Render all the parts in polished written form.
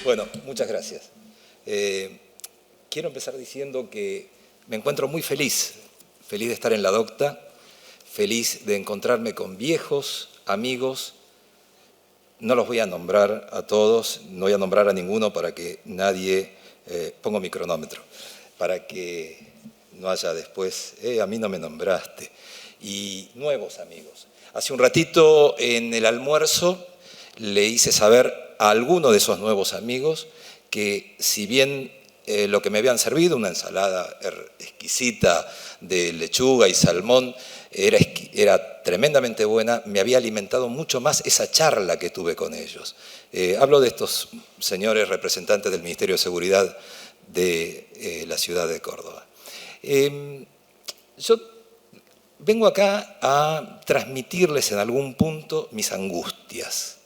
Bueno, muchas gracias. Quiero empezar diciendo que me encuentro muy feliz de estar en la Docta, feliz de encontrarme con viejos amigos. No los voy a nombrar a todos, no voy a nombrar a ninguno para que nadie, pongo mi cronómetro, para que no haya después, a mí no me nombraste. Y nuevos amigos. Hace un ratito en el almuerzo le hice saber a alguno de esos nuevos amigos que si bien lo que me habían servido, una ensalada exquisita de lechuga y salmón, era tremendamente buena, me había alimentado mucho más esa charla que tuve con ellos. Hablo de estos señores representantes del Ministerio de Seguridad de la ciudad de Córdoba. Yo vengo acá a transmitirles en algún punto mis angustias,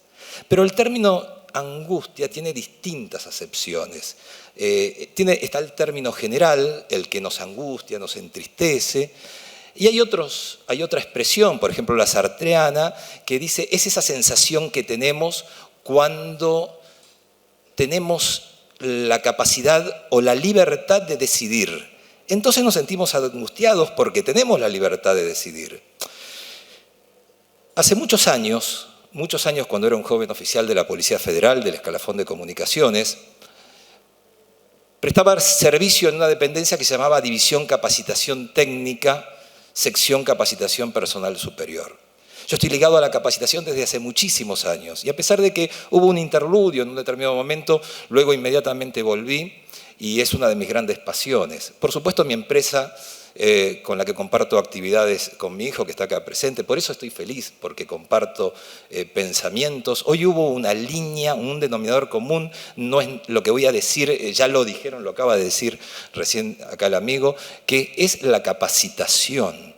pero el término angustia tiene distintas acepciones. Está el término general, el que nos angustia, nos entristece, y hay otra expresión, por ejemplo la sartreana, que dice, es esa sensación que tenemos cuando tenemos la capacidad o la libertad de decidir. Entonces nos sentimos angustiados porque tenemos la libertad de decidir. Hace muchos años cuando era un joven oficial de la Policía Federal, del escalafón de comunicaciones, prestaba servicio en una dependencia que se llamaba División Capacitación Técnica, Sección Capacitación Personal Superior. Yo estoy ligado a la capacitación desde hace muchísimos años y a pesar de que hubo un interludio en un determinado momento, luego inmediatamente volví y es una de mis grandes pasiones. Por supuesto, mi empresa con la que comparto actividades con mi hijo que está acá presente, por eso estoy feliz, porque comparto pensamientos. Hoy hubo una línea, un denominador común, no es lo que voy a decir, ya lo dijeron, lo acaba de decir recién acá el amigo, que es la capacitación.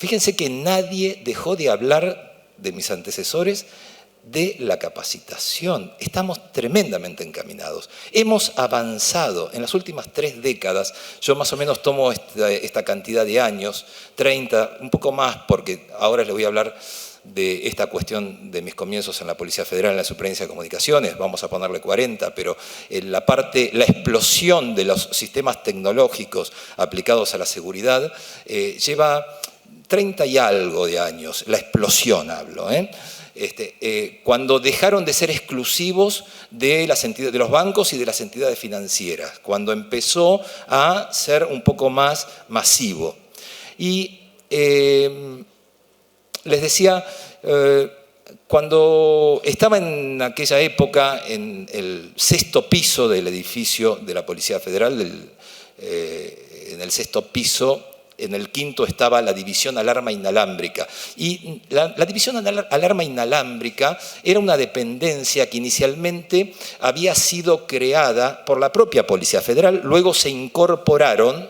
Fíjense que nadie dejó de hablar de mis antecesores de la capacitación. Estamos tremendamente encaminados. Hemos avanzado en las últimas 3 décadas. Yo más o menos tomo esta cantidad de años, 30, un poco más, porque ahora les voy a hablar de esta cuestión de mis comienzos en la Policía Federal, en la Superintendencia de Comunicaciones, vamos a ponerle 40, pero la explosión de los sistemas tecnológicos aplicados a la seguridad lleva 30 y algo de años, la explosión hablo, cuando dejaron de ser exclusivos de los bancos y de las entidades financieras, cuando empezó a ser un poco más masivo. Y les decía, cuando estaba en aquella época en el 6º piso del edificio de la Policía Federal, en el 6º piso, en el 5º estaba la división alarma inalámbrica. Y la división alarma inalámbrica era una dependencia que inicialmente había sido creada por la propia Policía Federal, luego se incorporaron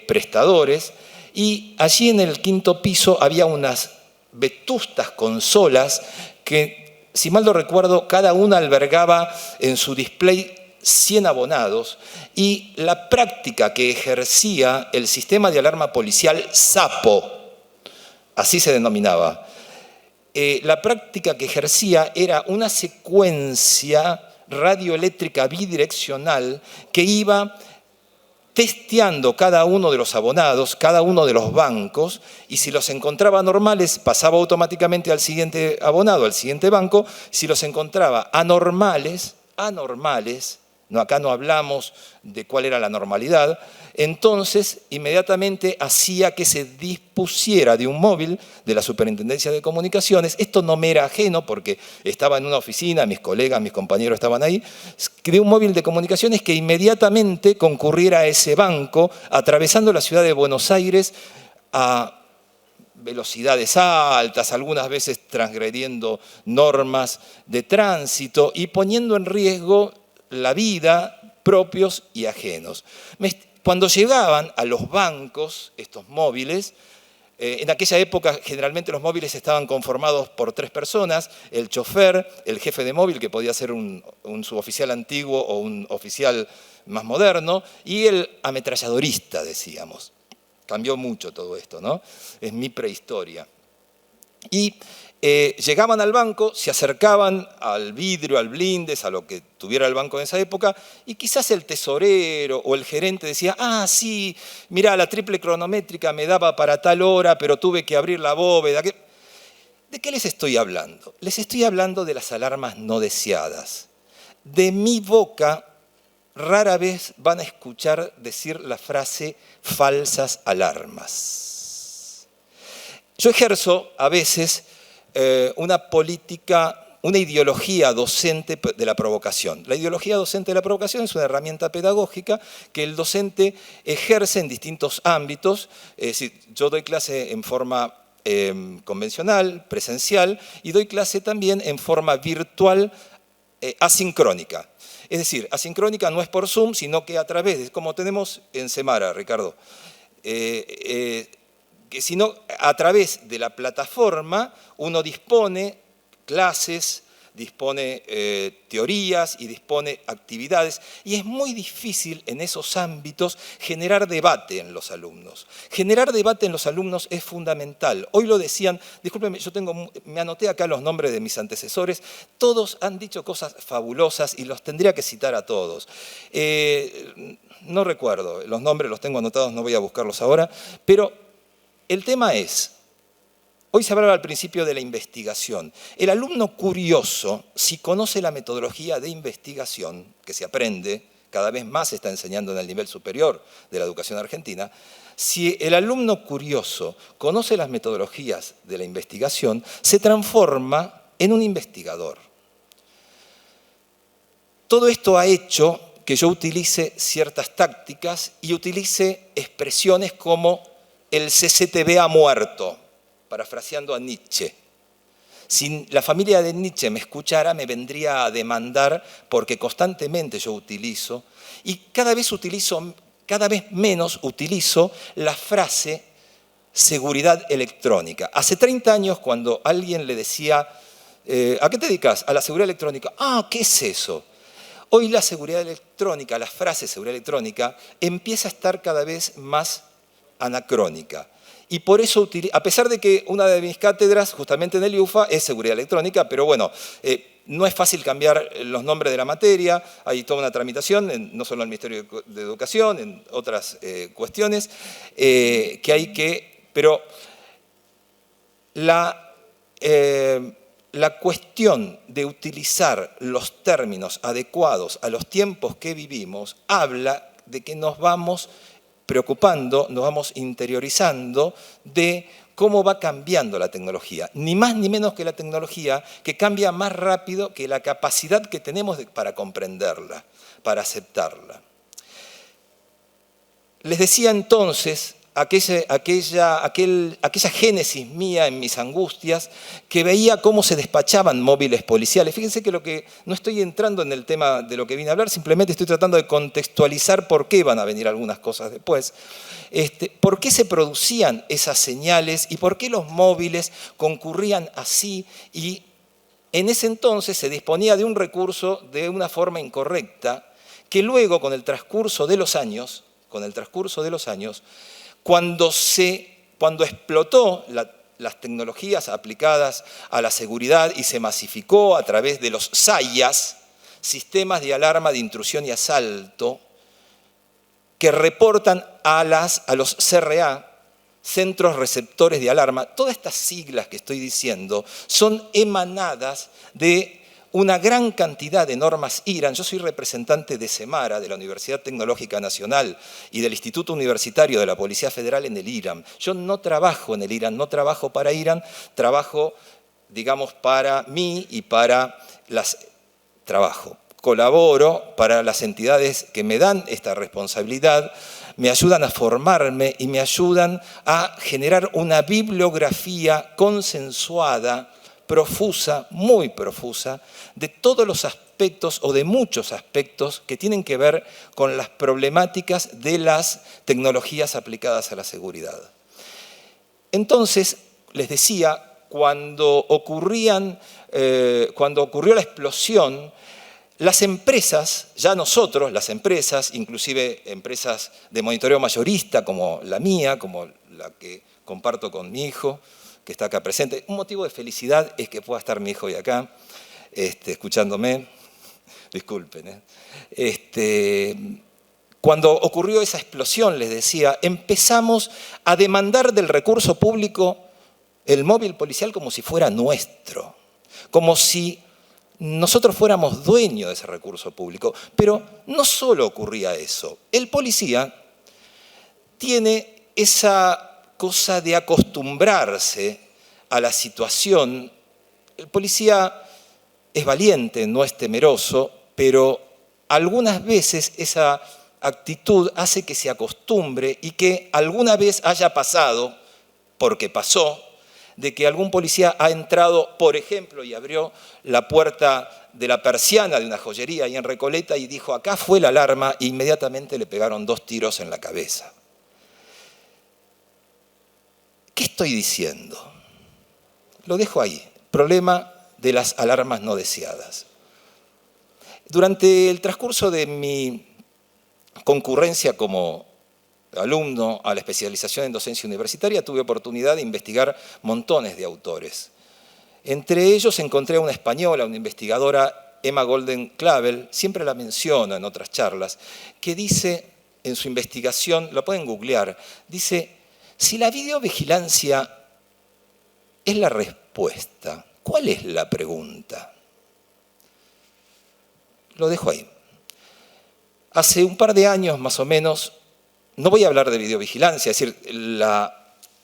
prestadores y allí en el 5º piso había unas vetustas consolas que, si mal no recuerdo, cada una albergaba en su display 100 abonados y la práctica que ejercía el sistema de alarma policial SAPO, así se denominaba, la práctica que ejercía era una secuencia radioeléctrica bidireccional que iba testeando cada uno de los abonados, cada uno de los bancos, y si los encontraba normales, pasaba automáticamente al siguiente abonado, al siguiente banco. Si los encontraba anormales, acá no hablamos de cuál era la normalidad, entonces inmediatamente hacía que se dispusiera de un móvil de la Superintendencia de Comunicaciones. Esto no me era ajeno porque estaba en una oficina, mis colegas, mis compañeros estaban ahí, de un móvil de comunicaciones que inmediatamente concurriera a ese banco, atravesando la ciudad de Buenos Aires a velocidades altas, algunas veces transgrediendo normas de tránsito y poniendo en riesgo la vida propios y ajenos. Cuando llegaban a los bancos, estos móviles, en aquella época generalmente los móviles estaban conformados por 3 personas, el chofer, el jefe de móvil, que podía ser un suboficial antiguo o un oficial más moderno, y el ametralladorista, decíamos. Cambió mucho todo esto, ¿no? Es mi prehistoria. Y llegaban al banco, se acercaban al vidrio, al blindes, a lo que tuviera el banco en esa época, y quizás el tesorero o el gerente decía, ah, sí, mirá, la triple cronométrica me daba para tal hora, pero tuve que abrir la bóveda. ¿De qué les estoy hablando? Les estoy hablando de las alarmas no deseadas. De mi boca rara vez van a escuchar decir la frase falsas alarmas. Yo ejerzo a veces una política, una ideología docente de la provocación. La ideología docente de la provocación es una herramienta pedagógica que el docente ejerce en distintos ámbitos. Es decir, yo doy clase en forma convencional, presencial, y doy clase también en forma virtual, asincrónica. Es decir, asincrónica no es por Zoom, sino que a través, como tenemos en Semara, Ricardo, sino a través de la plataforma uno dispone clases, dispone teorías y dispone actividades, y es muy difícil en esos ámbitos generar debate en los alumnos. Generar debate en los alumnos es fundamental. Hoy lo decían, discúlpenme, me anoté acá los nombres de mis antecesores, todos han dicho cosas fabulosas y los tendría que citar a todos. No recuerdo, los nombres los tengo anotados, no voy a buscarlos ahora, pero el tema es, hoy se hablaba al principio de la investigación. El alumno curioso, si conoce la metodología de investigación, que se aprende, cada vez más se está enseñando en el nivel superior de la educación argentina, si el alumno curioso conoce las metodologías de la investigación, se transforma en un investigador. Todo esto ha hecho que yo utilice ciertas tácticas y utilice expresiones como el CCTV ha muerto, parafraseando a Nietzsche. Si la familia de Nietzsche me escuchara, me vendría a demandar porque constantemente yo utilizo, y cada vez menos utilizo la frase seguridad electrónica. Hace 30 años, cuando alguien le decía, ¿a qué te dedicas? A la seguridad electrónica. Ah, ¿qué es eso? Hoy la seguridad electrónica, la frase seguridad electrónica, empieza a estar cada vez más anacrónica. Y por eso, a pesar de que una de mis cátedras, justamente en el IUFA, es seguridad electrónica, pero bueno, no es fácil cambiar los nombres de la materia, hay toda una tramitación, no solo en el Ministerio de Educación, en otras cuestiones, que hay que... Pero la cuestión de utilizar los términos adecuados a los tiempos que vivimos habla de que nos vamos preocupando, nos vamos interiorizando de cómo va cambiando la tecnología. Ni más ni menos que la tecnología que cambia más rápido que la capacidad que tenemos para comprenderla, para aceptarla. Les decía entonces aquella génesis mía en mis angustias, que veía cómo se despachaban móviles policiales. Fíjense que no estoy entrando en el tema de lo que vine a hablar, simplemente estoy tratando de contextualizar por qué van a venir algunas cosas después. ¿Por qué se producían esas señales y por qué los móviles concurrían así? Y en ese entonces se disponía de un recurso de una forma incorrecta, que luego, con el transcurso de los años, cuando explotó las tecnologías aplicadas a la seguridad y se masificó a través de los SAIAs, sistemas de alarma de intrusión y asalto, que reportan a los CRA, centros receptores de alarma, todas estas siglas que estoy diciendo son emanadas de una gran cantidad de normas IRAN. Yo soy representante de Semara, de la Universidad Tecnológica Nacional y del Instituto Universitario de la Policía Federal en el IRAN. Yo no trabajo en el IRAN, no trabajo para IRAN, trabajo, digamos, para mí y colaboro para las entidades que me dan esta responsabilidad, me ayudan a formarme y me ayudan a generar una bibliografía consensuada, profusa, muy profusa, de todos los aspectos o de muchos aspectos que tienen que ver con las problemáticas de las tecnologías aplicadas a la seguridad. Entonces, les decía, cuando ocurrió la explosión, las empresas, ya nosotros, las empresas, inclusive empresas de monitoreo mayorista como la mía, como la que comparto con mi hijo, que está acá presente. Un motivo de felicidad es que pueda estar mi hijo hoy acá, escuchándome. Disculpen. Cuando ocurrió esa explosión, les decía, empezamos a demandar del recurso público el móvil policial como si fuera nuestro, como si nosotros fuéramos dueños de ese recurso público. Pero no solo ocurría eso. El policía tiene esa cosa de acostumbrarse a la situación. El policía es valiente, no es temeroso, pero algunas veces esa actitud hace que se acostumbre y que alguna vez haya pasado, porque pasó, de que algún policía ha entrado, por ejemplo, y abrió la puerta de la persiana de una joyería ahí en Recoleta y dijo, acá fue la alarma, e inmediatamente le pegaron 2 tiros en la cabeza. ¿Qué estoy diciendo? Lo dejo ahí, problema de las alarmas no deseadas. Durante el transcurso de mi concurrencia como alumno a la especialización en docencia universitaria, tuve oportunidad de investigar montones de autores. Entre ellos encontré a una española, una investigadora, Emma Golden Clavel, siempre la menciono en otras charlas, que dice en su investigación, lo pueden googlear, dice, si la videovigilancia es la respuesta, ¿cuál es la pregunta? Lo dejo ahí. Hace un par de años, más o menos, no voy a hablar de videovigilancia, es decir,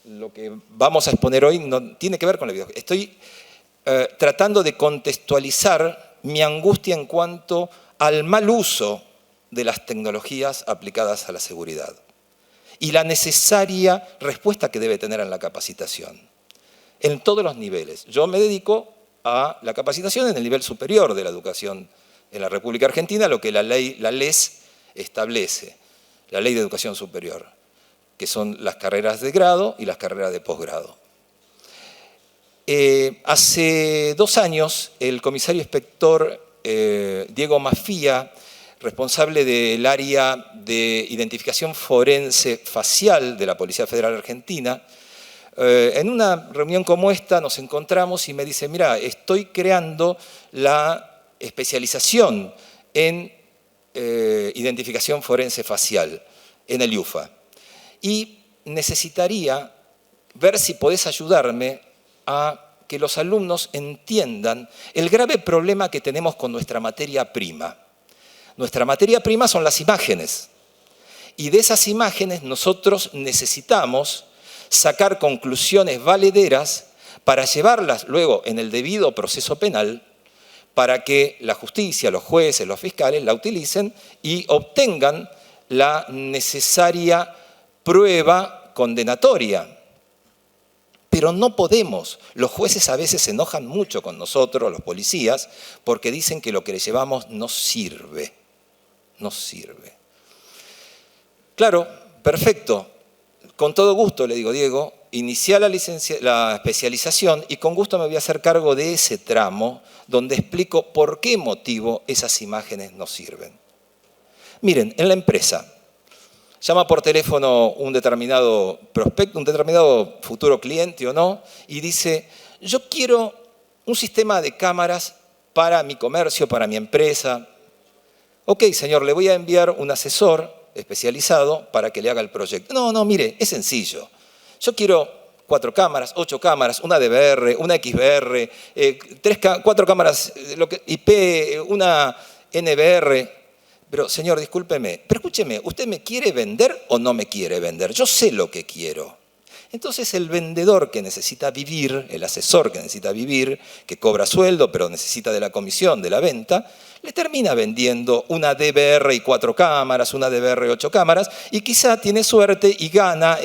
lo que vamos a exponer hoy no tiene que ver con la videovigilancia. Estoy tratando de contextualizar mi angustia en cuanto al mal uso de las tecnologías aplicadas a la seguridad y la necesaria respuesta que debe tener en la capacitación, en todos los niveles. Yo me dedico a la capacitación en el nivel superior de la educación en la República Argentina, lo que la LES establece, la Ley de Educación Superior, que son las carreras de grado y las carreras de posgrado. Hace 2 años, el comisario inspector Diego Mafía, responsable del área de identificación forense facial de la Policía Federal Argentina, en una reunión como esta nos encontramos y me dice, mira, estoy creando la especialización en identificación forense facial en el IUFA. Y necesitaría ver si podés ayudarme a que los alumnos entiendan el grave problema que tenemos con nuestra materia prima. Nuestra materia prima son las imágenes. Y de esas imágenes nosotros necesitamos sacar conclusiones valederas para llevarlas luego en el debido proceso penal para que la justicia, los jueces, los fiscales la utilicen y obtengan la necesaria prueba condenatoria. Pero no podemos. Los jueces a veces se enojan mucho con nosotros, los policías, porque dicen que lo que les llevamos no sirve. No sirve. Claro, perfecto. Con todo gusto, le digo, Diego, iniciá la especialización y con gusto me voy a hacer cargo de ese tramo donde explico por qué motivo esas imágenes no sirven. Miren, en la empresa, llama por teléfono un determinado prospecto, un determinado futuro cliente o no, y dice, yo quiero un sistema de cámaras para mi comercio, para mi empresa. Ok, señor, le voy a enviar un asesor especializado para que le haga el proyecto. No, mire, es sencillo. Yo quiero 4 cámaras, 8 cámaras, una DVR, una XVR, 4 cámaras IP, una NVR. Pero, señor, discúlpeme, pero escúcheme, ¿usted me quiere vender o no me quiere vender? Yo sé lo que quiero. Entonces el vendedor que necesita vivir, el asesor que necesita vivir, que cobra sueldo pero necesita de la comisión de la venta, le termina vendiendo una DVR y 4 cámaras, una DVR y 8 cámaras, y quizá tiene suerte y gana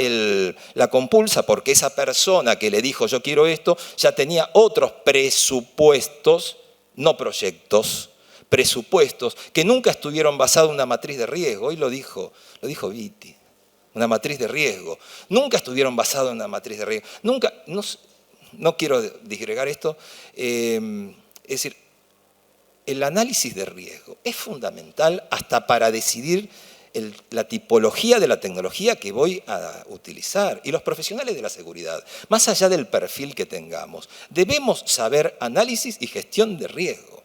la compulsa porque esa persona que le dijo yo quiero esto ya tenía otros presupuestos, no proyectos, presupuestos que nunca estuvieron basados en una matriz de riesgo. Hoy lo dijo Vitti, una matriz de riesgo. Nunca estuvieron basados en una matriz de riesgo. Nunca, no quiero disgregar esto, es decir, el análisis de riesgo es fundamental hasta para decidir la tipología de la tecnología que voy a utilizar. Y los profesionales de la seguridad, más allá del perfil que tengamos, debemos saber análisis y gestión de riesgo.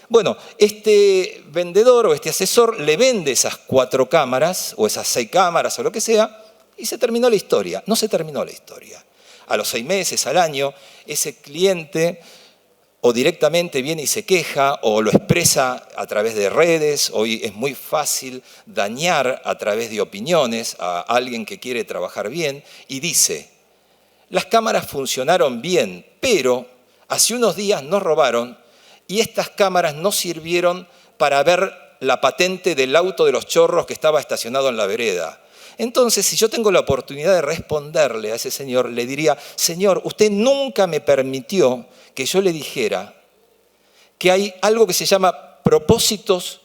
Bueno, este vendedor o este asesor le vende esas 4 cámaras o esas 6 cámaras o lo que sea y se terminó la historia. No se terminó la historia. A los 6 meses, al año, ese cliente o directamente viene y se queja o lo expresa a través de redes. Hoy es muy fácil dañar a través de opiniones a alguien que quiere trabajar bien y dice: las cámaras funcionaron bien, pero hace unos días nos robaron y estas cámaras no sirvieron para ver la patente del auto de los chorros que estaba estacionado en la vereda. Entonces, si yo tengo la oportunidad de responderle a ese señor, le diría: señor, usted nunca me permitió que yo le dijera que hay algo que se llama propósitos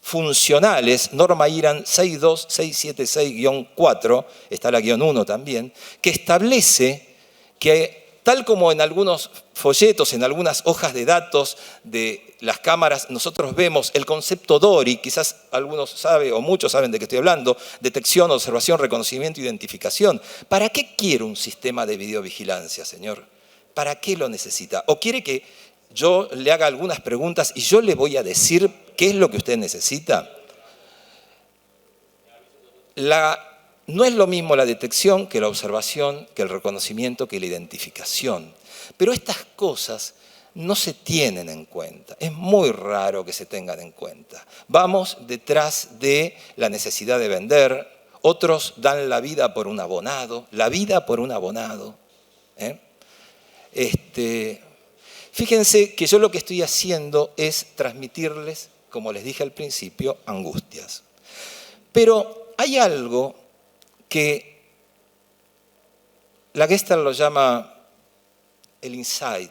funcionales, norma IRAN 62676-4, está la -1 también, que establece que, tal como en algunos folletos, en algunas hojas de datos de las cámaras, nosotros vemos el concepto DORI, quizás algunos saben o muchos saben de qué estoy hablando, detección, observación, reconocimiento, identificación. ¿Para qué quiere un sistema de videovigilancia, señor? ¿Para qué lo necesita? ¿O quiere que yo le haga algunas preguntas y yo le voy a decir qué es lo que usted necesita? No es lo mismo la detección que la observación, que el reconocimiento, que la identificación. Pero estas cosas no se tienen en cuenta. Es muy raro que se tengan en cuenta. Vamos detrás de la necesidad de vender. Otros dan la vida por un abonado. La vida por un abonado. Fíjense que yo lo que estoy haciendo es transmitirles, como les dije al principio, angustias. Pero hay algo que la Gestalt lo llama el insight.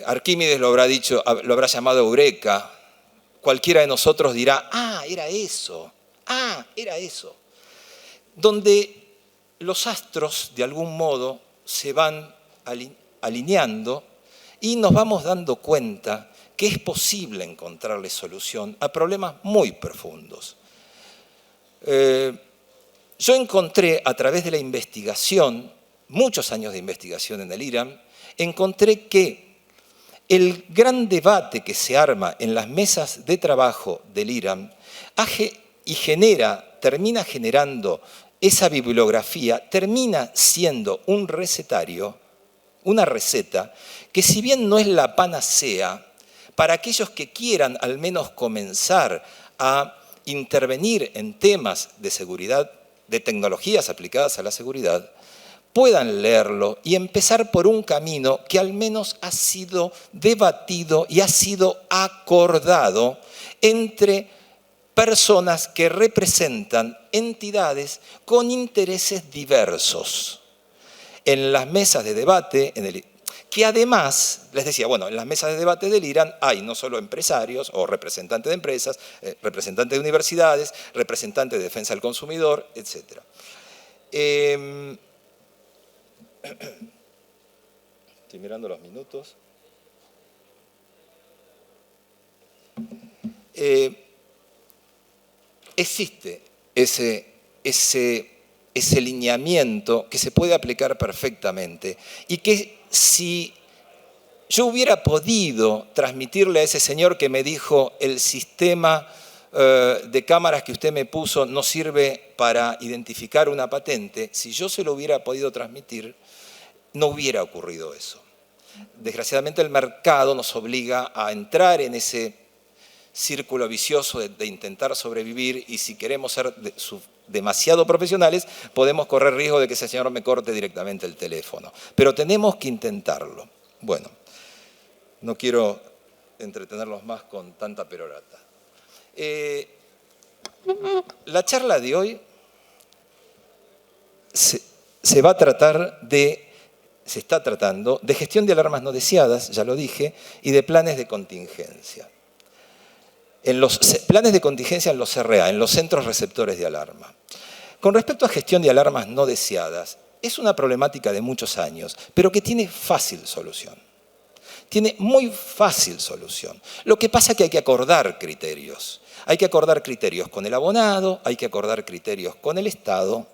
Arquímedes lo habrá llamado eureka. Cualquiera de nosotros dirá: ah, era eso, donde los astros de algún modo se van alineando y nos vamos dando cuenta que es posible encontrarle solución a problemas muy profundos. Yo encontré a través de la investigación, muchos años de investigación en el IRAM, encontré que el gran debate que se arma en las mesas de trabajo del IRAM termina generando esa bibliografía, termina siendo un recetario, una receta, que si bien no es la panacea, para aquellos que quieran al menos comenzar a intervenir en temas de seguridad, de tecnologías aplicadas a la seguridad, puedan leerlo y empezar por un camino que al menos ha sido debatido y ha sido acordado entre personas que representan entidades con intereses diversos. En las mesas de debate, que además, les decía, bueno, en las mesas de debate del IRAM hay no solo empresarios o representantes de empresas, representantes de universidades, representantes de defensa del consumidor, etc. Estoy mirando los minutos. Existe ese lineamiento que se puede aplicar perfectamente y que si yo hubiera podido transmitirle a ese señor que me dijo: el sistema de cámaras que usted me puso no sirve para identificar una patente, si yo se lo hubiera podido transmitir, no hubiera ocurrido eso. Desgraciadamente el mercado nos obliga a entrar en ese círculo vicioso de intentar sobrevivir, y si queremos ser demasiado profesionales, podemos correr riesgo de que ese señor me corte directamente el teléfono. Pero tenemos que intentarlo. Bueno, no quiero entretenerlos más con tanta perorata. La charla de hoy se está tratando de gestión de alarmas no deseadas, ya lo dije, y de planes de contingencia. En los planes de contingencia en los CRA, en los centros receptores de alarma. Con respecto a gestión de alarmas no deseadas, es una problemática de muchos años, pero que tiene fácil solución. tiene muy fácil solución. Lo que pasa es que hay que acordar criterios. Hay que acordar criterios con el abonado, hay que acordar criterios con el Estado,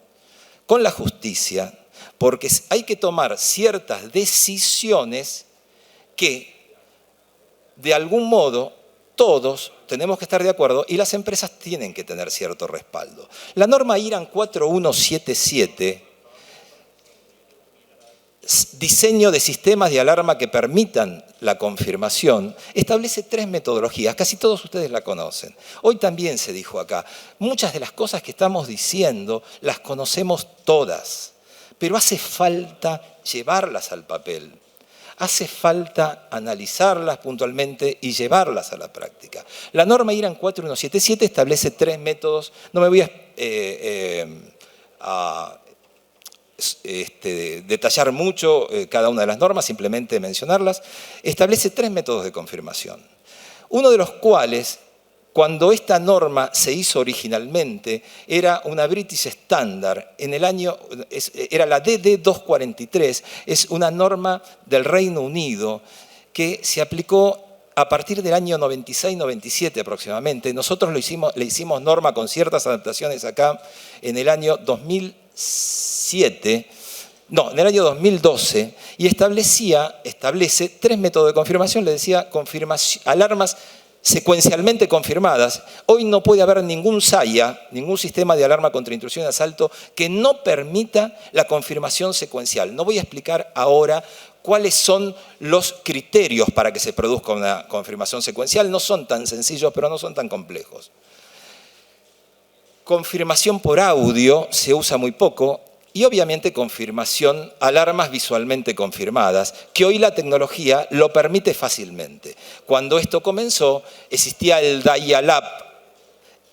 con la justicia, porque hay que tomar ciertas decisiones que, de algún modo, todos tenemos que estar de acuerdo y las empresas tienen que tener cierto respaldo. La norma IRAN 4177, diseño de sistemas de alarma que permitan la confirmación, establece 3 metodologías, casi todos ustedes la conocen. Hoy también se dijo acá, muchas de las cosas que estamos diciendo las conocemos todas, pero hace falta llevarlas al papel. Hace falta analizarlas puntualmente y llevarlas a la práctica. La norma IRAN 4177 establece 3 métodos. No me voy a detallar mucho cada una de las normas, simplemente mencionarlas. Establece 3 métodos de confirmación. Uno de los cuales, cuando esta norma se hizo originalmente, era una British Standard, era la DD 243, es una norma del Reino Unido que se aplicó a partir del año 96-97 aproximadamente. Nosotros le hicimos norma con ciertas adaptaciones acá en el año 2007, no, en el año 2012, y establece 3 métodos de confirmación, le decía alarmas secuencialmente confirmadas. Hoy no puede haber ningún SAIA, ningún sistema de alarma contra intrusión y asalto, que no permita la confirmación secuencial. No voy a explicar ahora cuáles son los criterios para que se produzca una confirmación secuencial. No son tan sencillos, pero no son tan complejos. Confirmación por audio se usa muy poco. Y obviamente confirmación, alarmas visualmente confirmadas, que hoy la tecnología lo permite fácilmente. Cuando esto comenzó, existía el dial-up,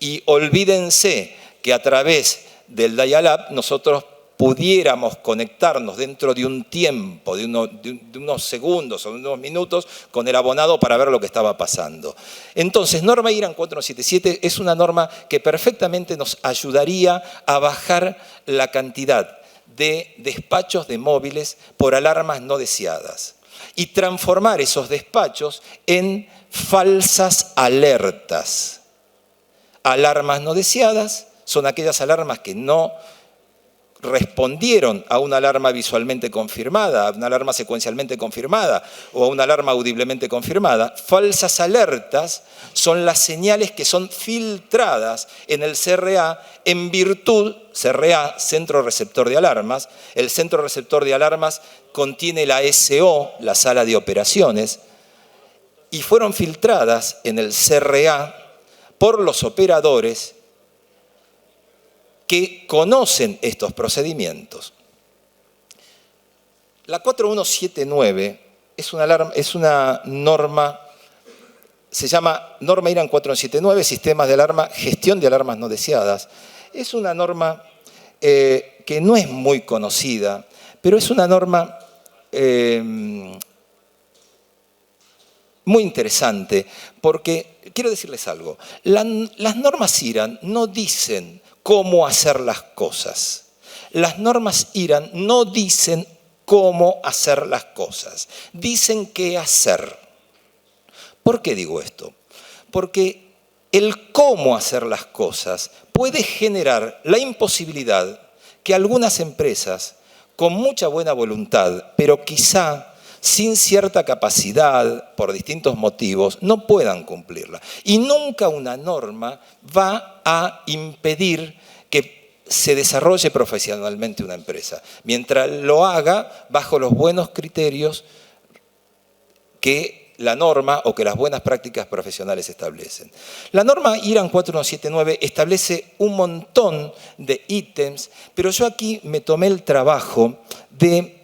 y olvídense que a través del dial-up nosotros pudiéramos conectarnos dentro de un tiempo, de unos segundos o de unos minutos, con el abonado para ver lo que estaba pasando. Entonces, norma IRAN 4177 es una norma que perfectamente nos ayudaría a bajar la cantidad de despachos de móviles por alarmas no deseadas y transformar esos despachos en falsas alertas. Alarmas no deseadas son aquellas alarmas que no respondieron a una alarma visualmente confirmada, a una alarma secuencialmente confirmada o a una alarma audiblemente confirmada. Falsas alertas son las señales que son filtradas en el CRA en virtud, CRA, Centro Receptor de Alarmas. El Centro Receptor de Alarmas contiene la SO, la sala de operaciones, y fueron filtradas en el CRA por los operadores que conocen estos procedimientos. La 4179 es una norma, se llama norma IRAN 4179, sistemas de alarma, gestión de alarmas no deseadas. Es una norma que no es muy conocida, pero es una norma muy interesante, porque quiero decirles algo, las normas IRAN no dicen cómo hacer las cosas. Las normas IRAN no dicen cómo hacer las cosas, dicen qué hacer. ¿Por qué digo esto? Porque el cómo hacer las cosas puede generar la imposibilidad que algunas empresas, con mucha buena voluntad, pero quizá sin cierta capacidad, por distintos motivos, no puedan cumplirla. Y nunca una norma va a impedir que se desarrolle profesionalmente una empresa, mientras lo haga bajo los buenos criterios que la norma o que las buenas prácticas profesionales establecen. La norma IRAN 4179 establece un montón de ítems, pero yo aquí me tomé el trabajo de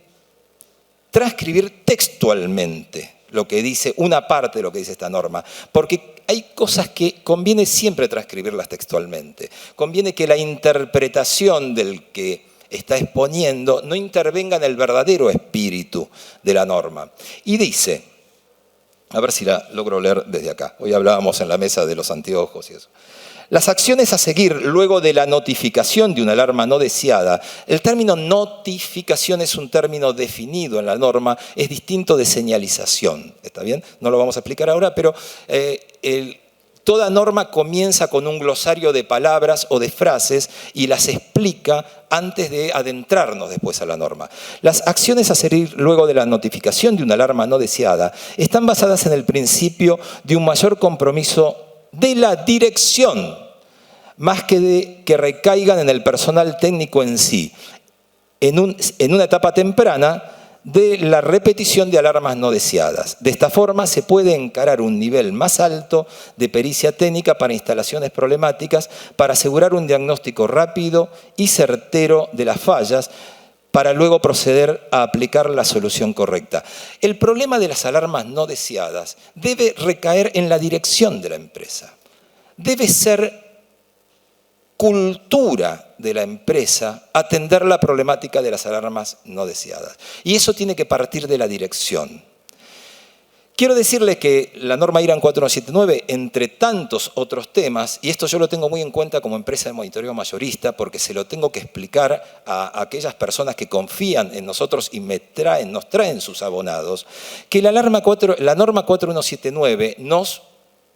transcribir textualmente lo que dice, una parte de lo que dice esta norma, porque hay cosas que conviene siempre transcribirlas textualmente. Conviene que la interpretación del que está exponiendo no intervenga en el verdadero espíritu de la norma. Y dice, A ver si la logro leer desde acá. Hoy hablábamos en la mesa de los anteojos y eso. Las acciones a seguir luego de la notificación de una alarma no deseada. El término notificación es un término definido en la norma, es distinto de señalización. ¿Está bien? No lo vamos a explicar ahora, pero toda norma comienza con un glosario de palabras o de frases y las explica antes de adentrarnos después a la norma. Las acciones a seguir luego de la notificación de una alarma no deseada están basadas en el principio de un mayor compromiso de la dirección, más que de que recaigan en el personal técnico en sí, en una etapa temprana de la repetición de alarmas no deseadas. De esta forma se puede encarar un nivel más alto de pericia técnica para instalaciones problemáticas, para asegurar un diagnóstico rápido y certero de las fallas, para luego proceder a aplicar la solución correcta. El problema de las alarmas no deseadas debe recaer en la dirección de la empresa. Debe ser cultura de la empresa atender la problemática de las alarmas no deseadas. Y eso tiene que partir de la dirección. Quiero decirles que la norma IRAN 4179, entre tantos otros temas, y esto yo lo tengo muy en cuenta como empresa de monitoreo mayorista, porque se lo tengo que explicar a aquellas personas que confían en nosotros y nos traen sus abonados, que la norma 4179 nos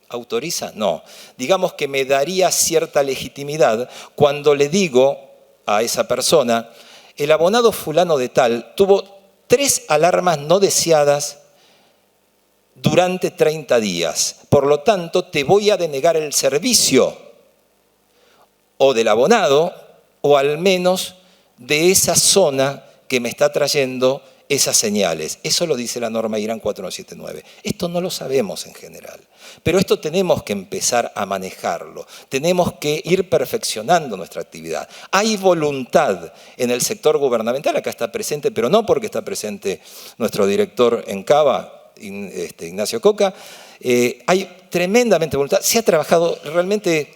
autoriza, no. Digamos que me daría cierta legitimidad cuando le digo a esa persona, el abonado fulano de tal tuvo 3 alarmas no deseadas durante 30 días. Por lo tanto, te voy a denegar el servicio o del abonado o al menos de esa zona que me está trayendo esas señales. Eso lo dice la norma IRAN 4179. Esto no lo sabemos en general, pero esto tenemos que empezar a manejarlo. Tenemos que ir perfeccionando nuestra actividad. Hay voluntad en el sector gubernamental, acá está presente, pero no porque está presente nuestro director en Cava, Ignacio Coca, hay tremendamente voluntad. Se ha trabajado realmente,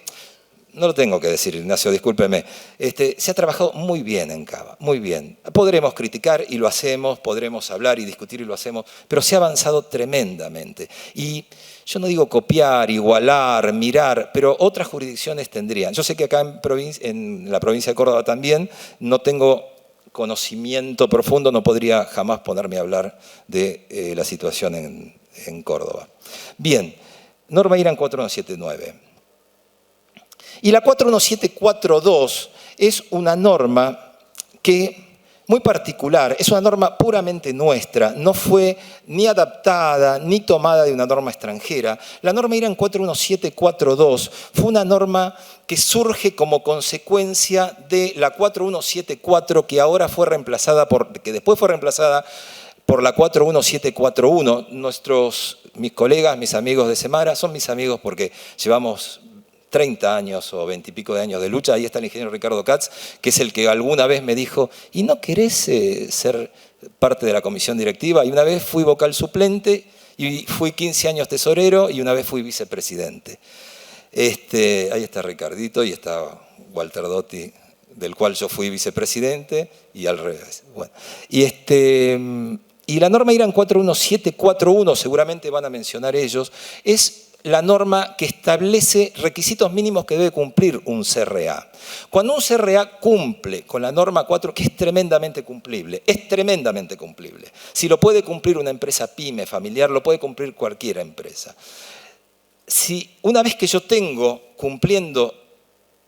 no lo tengo que decir, Ignacio, discúlpeme, se ha trabajado muy bien en Cava, muy bien. Podremos criticar y lo hacemos, podremos hablar y discutir y lo hacemos, pero se ha avanzado tremendamente. Y yo no digo copiar, igualar, mirar, pero otras jurisdicciones tendrían. Yo sé que acá en la provincia de Córdoba también no tengo conocimiento profundo, no podría jamás ponerme a hablar de la situación en Córdoba. Bien, norma IRAN 4179. Y la 41742 es una norma que, muy particular, es una norma puramente nuestra, no fue ni adaptada ni tomada de una norma extranjera. La norma IRAN 41742 fue una norma que surge como consecuencia de la 4174 que después fue reemplazada por la 41741. Mis colegas, mis amigos de Semara, son mis amigos porque llevamos 30 años o 20 y pico de años de lucha. Ahí está el ingeniero Ricardo Katz, que es el que alguna vez me dijo, ¿y no querés ser parte de la comisión directiva? Y una vez fui vocal suplente, y fui 15 años tesorero, y una vez fui vicepresidente. Ahí está Ricardito y está Walter Dotti, del cual yo fui vicepresidente, y al revés. Bueno, y la norma IRAN 41741, seguramente van a mencionar ellos, es la norma que establece requisitos mínimos que debe cumplir un CRA. Cuando un CRA cumple con la norma 4, que es tremendamente cumplible, Si lo puede cumplir una empresa pyme, familiar, lo puede cumplir cualquier empresa. Si una vez que yo tengo cumpliendo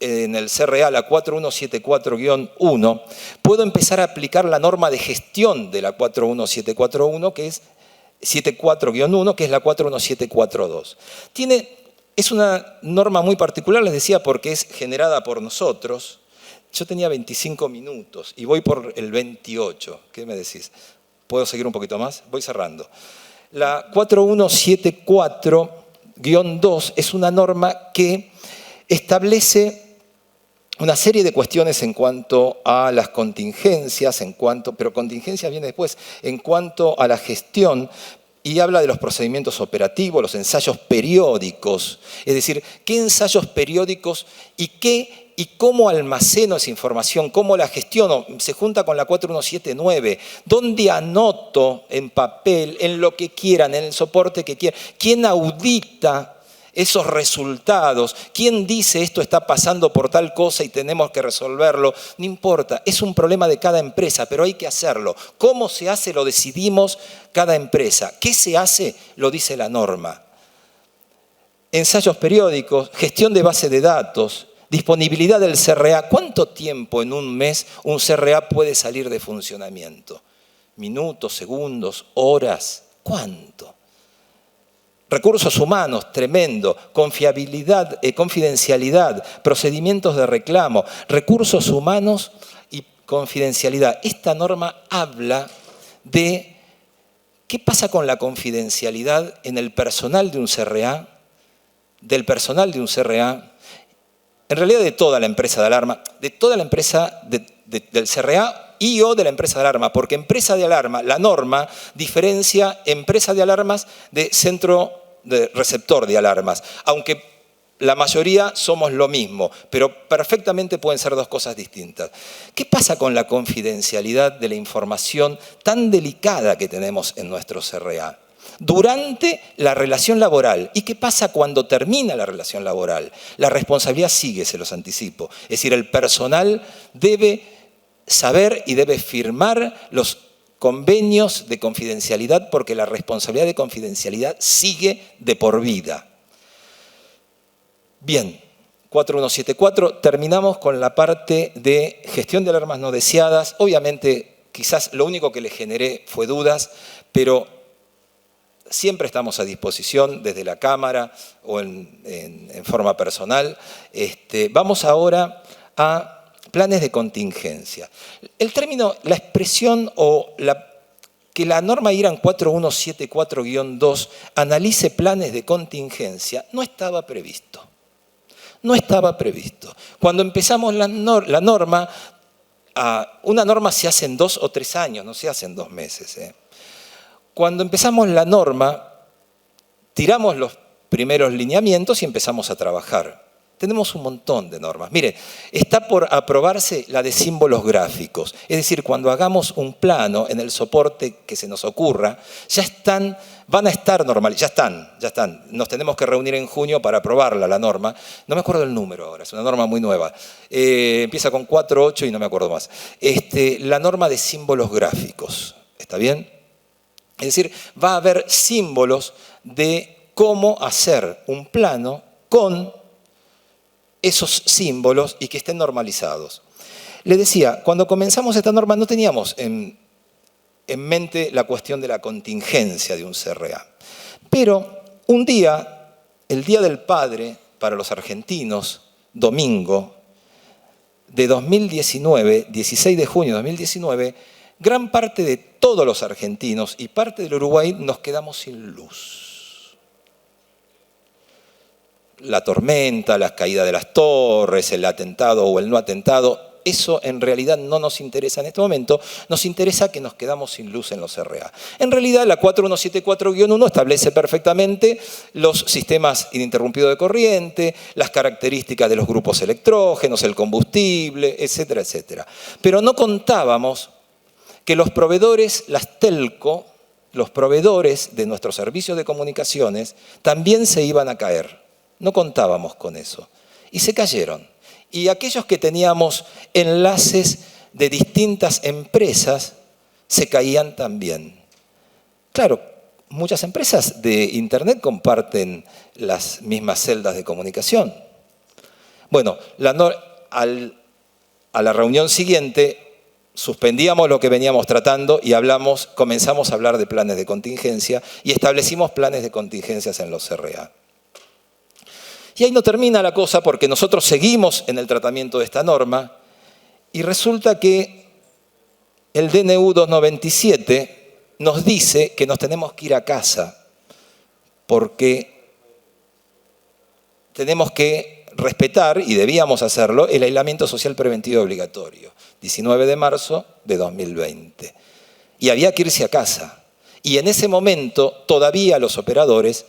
en el CRA la 4174-1, puedo empezar a aplicar la norma de gestión de la 41741, que es 74-1, que es la 41742. Es una norma muy particular, les decía, porque es generada por nosotros. Yo tenía 25 minutos y voy por el 28. ¿Qué me decís? ¿Puedo seguir un poquito más? Voy cerrando. La 4174-2 es una norma que establece una serie de cuestiones en cuanto a las contingencias, pero contingencias viene después, en cuanto a la gestión, y habla de los procedimientos operativos, los ensayos periódicos. Es decir, qué ensayos periódicos y cómo almaceno esa información, cómo la gestiono. Se junta con la 4179, dónde anoto en papel, en lo que quieran, en el soporte que quieran. ¿Quién audita esos resultados? ¿Quién dice esto está pasando por tal cosa y tenemos que resolverlo? No importa, es un problema de cada empresa, pero hay que hacerlo. ¿Cómo se hace? Lo decidimos cada empresa. ¿Qué se hace? Lo dice la norma. Ensayos periódicos, gestión de base de datos, disponibilidad del CRA. ¿Cuánto tiempo en un mes un CRA puede salir de funcionamiento? ¿Minutos, segundos, horas? ¿Cuánto? Recursos humanos, tremendo, confiabilidad, confidencialidad, procedimientos de reclamo, recursos humanos y confidencialidad. Esta norma habla de qué pasa con la confidencialidad en el personal de un CRA, del personal de un CRA, en realidad de toda la empresa de alarma, de toda la empresa del CRA y o de la empresa de alarma, porque empresa de alarma, la norma diferencia empresa de alarmas de centro de receptor de alarmas, aunque la mayoría somos lo mismo, pero perfectamente pueden ser dos cosas distintas. ¿Qué pasa con la confidencialidad de la información tan delicada que tenemos en nuestro CRA? Durante la relación laboral. ¿Y qué pasa cuando termina la relación laboral? La responsabilidad sigue, se los anticipo. Es decir, el personal debe saber y debe firmar los convenios de confidencialidad porque la responsabilidad de confidencialidad sigue de por vida. Bien, 4174, terminamos con la parte de gestión de alarmas no deseadas. Obviamente, quizás lo único que le generé fue dudas, pero siempre estamos a disposición desde la Cámara o en forma personal. Vamos ahora a planes de contingencia. El término, la expresión que la norma IRAN 4174-2 analice planes de contingencia no estaba previsto. No estaba previsto. Cuando empezamos la norma, una norma se hace en 2 o 3 años, no se hace en 2 meses. Cuando empezamos la norma, tiramos los primeros lineamientos y empezamos a trabajar. Tenemos un montón de normas. Mire, está por aprobarse la de símbolos gráficos. Es decir, cuando hagamos un plano en el soporte que se nos ocurra, van a estar normales, ya están. Nos tenemos que reunir en junio para aprobarla, la norma. No me acuerdo el número ahora, es una norma muy nueva. Empieza con 4.8 y no me acuerdo más. La norma de símbolos gráficos, ¿está bien? Es decir, va a haber símbolos de cómo hacer un plano con esos símbolos y que estén normalizados. Le decía, cuando comenzamos esta norma no teníamos en mente la cuestión de la contingencia de un CRA. Pero un día, el Día del Padre para los argentinos, domingo de 2019, 16 de junio de 2019, gran parte de todos los argentinos y parte del Uruguay nos quedamos sin luz. La tormenta, la caída de las torres, el atentado o el no atentado, eso en realidad no nos interesa en este momento, nos interesa que nos quedamos sin luz en los CRA. En realidad la 4174-1 establece perfectamente los sistemas ininterrumpidos de corriente, las características de los grupos electrógenos, el combustible, etcétera, etcétera. Pero no contábamos que los proveedores, las telco, los proveedores de nuestros servicios de comunicaciones, también se iban a caer. No contábamos con eso. Y se cayeron. Y aquellos que teníamos enlaces de distintas empresas, se caían también. Claro, muchas empresas de Internet comparten las mismas celdas de comunicación. Bueno, a la reunión siguiente suspendíamos lo que veníamos tratando y comenzamos a hablar de planes de contingencia y establecimos planes de contingencias en los CRA. Y ahí no termina la cosa porque nosotros seguimos en el tratamiento de esta norma y resulta que el DNU 297 nos dice que nos tenemos que ir a casa porque tenemos que respetar, y debíamos hacerlo, el aislamiento social preventivo obligatorio, 19 de marzo de 2020. Y había que irse a casa. Y en ese momento todavía los operadores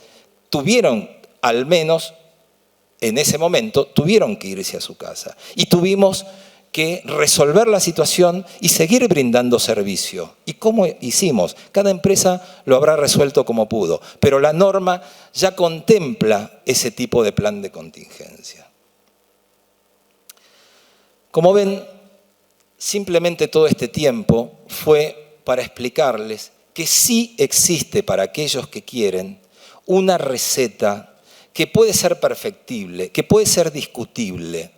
tuvieron, al menos en ese momento, tuvieron que irse a su casa. Y tuvimos que resolver la situación y seguir brindando servicio. ¿Y cómo hicimos? Cada empresa lo habrá resuelto como pudo, pero la norma ya contempla ese tipo de plan de contingencia. Como ven, simplemente todo este tiempo fue para explicarles que sí existe para aquellos que quieren una receta que puede ser perfectible, que puede ser discutible,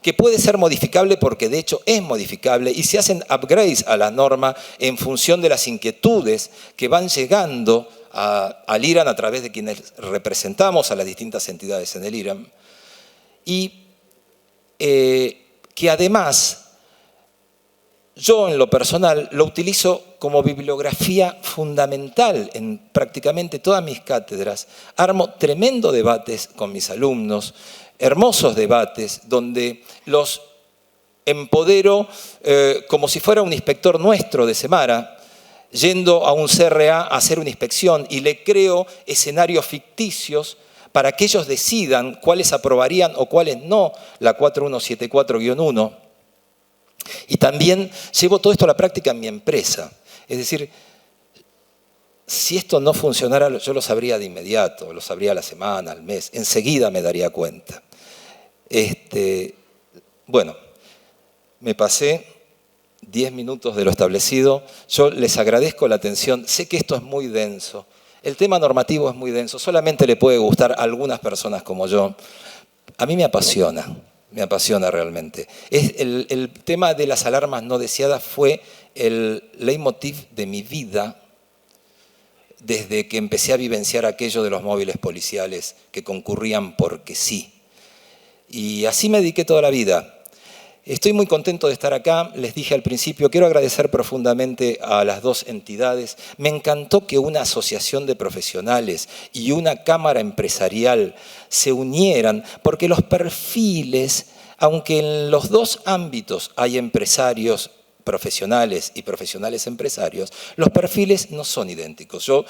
que puede ser modificable porque de hecho es modificable y se hacen upgrades a la norma en función de las inquietudes que van llegando al IRAN a través de quienes representamos a las distintas entidades en el IRAN. Y que además yo en lo personal lo utilizo como bibliografía fundamental en prácticamente todas mis cátedras. Armo tremendo debates con mis alumnos, hermosos debates donde los empodero como si fuera un inspector nuestro de Semara, yendo a un CRA a hacer una inspección y le creo escenarios ficticios para que ellos decidan cuáles aprobarían o cuáles no la 4174-1. Y también llevo todo esto a la práctica en mi empresa. Es decir, si esto no funcionara, yo lo sabría de inmediato, lo sabría a la semana, al mes, enseguida me daría cuenta. Bueno, me pasé 10 minutos de lo establecido. Yo les agradezco la atención. Sé que esto es muy denso. El tema normativo es muy denso. Solamente le puede gustar a algunas personas como yo. A mí me apasiona realmente. El tema de las alarmas no deseadas fue el leitmotiv de mi vida desde que empecé a vivenciar aquello de los móviles policiales que concurrían porque sí. Y así me dediqué toda la vida. Estoy muy contento de estar acá. Les dije al principio, quiero agradecer profundamente a las dos entidades. Me encantó que una asociación de profesionales y una cámara empresarial se unieran, porque los perfiles, aunque en los dos ámbitos hay empresarios profesionales y profesionales empresarios, los perfiles no son idénticos. Yo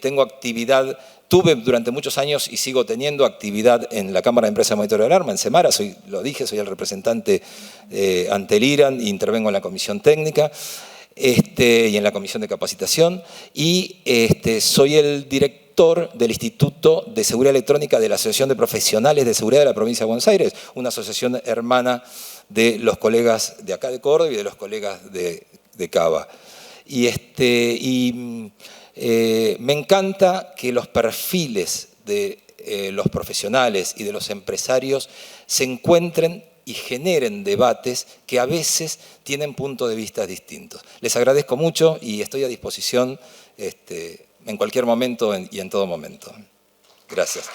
tengo actividad, tuve durante muchos años y sigo teniendo actividad en la Cámara de Empresas de Monitoreo de Alarma, en Semara, lo dije, soy el representante ante el IRAN, intervengo en la comisión técnica y en la comisión de capacitación, y soy el director del Instituto de Seguridad Electrónica de la Asociación de Profesionales de Seguridad de la Provincia de Buenos Aires, una asociación hermana de los colegas de acá de Córdoba y de los colegas de Cava. Me encanta que los perfiles de los profesionales y de los empresarios se encuentren y generen debates que a veces tienen puntos de vista distintos. Les agradezco mucho y estoy a disposición en cualquier momento y en todo momento. Gracias.